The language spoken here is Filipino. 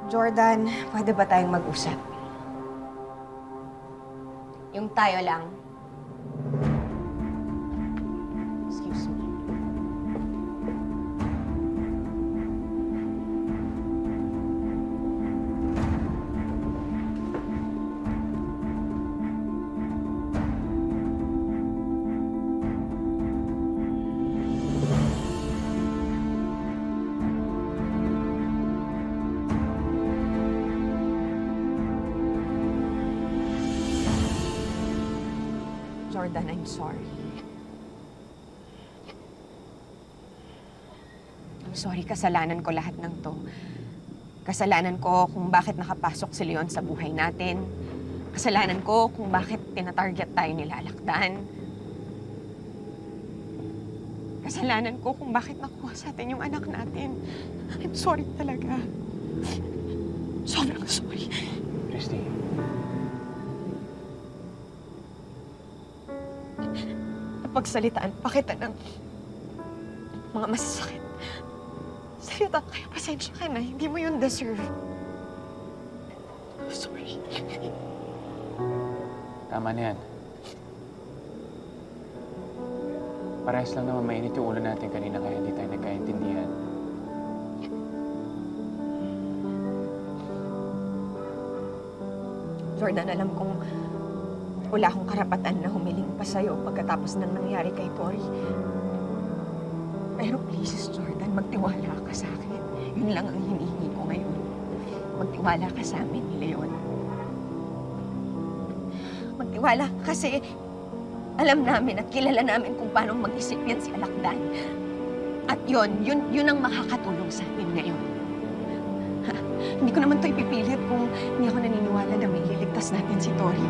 Jordan, pwede ba tayong mag-usap? Yung tayo lang. Excuse me. Jordan, I'm sorry. I'm sorry, kasalanan ko lahat ng to. Kasalanan ko kung bakit nakapasok si Leon sa buhay natin. Kasalanan ko kung bakit tinatarget tayo nila Alakdan. Kasalanan ko kung bakit nakuha sa atin yung anak natin. I'm sorry talaga. Sobrang sorry. Christy. Napagsalitaan pa kita ng mga masasakit. Salita, kaya pasensya ka na. Hindi mo yun deserve. Sorry. Tama na yan. Parehas lang naman mainit yung ulo natin kanina kaya hindi tayo nagkaintindihan. Jordan, alam kong wala akong karapatan na humiling pa sa'yo pagkatapos ng nangyari kay Tori. Pero please, Jordan, magtiwala ka sa akin. Yun lang ang hinihingi ko ngayon. Magtiwala ka sa amin ni Leon. Magtiwala ka kasi alam namin at kilala namin kung paano mag-isip yan si Alakdan. At yun ang makakatulong sa atin ngayon. Hindi ko naman to ipipilit kung hindi ako naniniwala na may liligtas natin si Tori.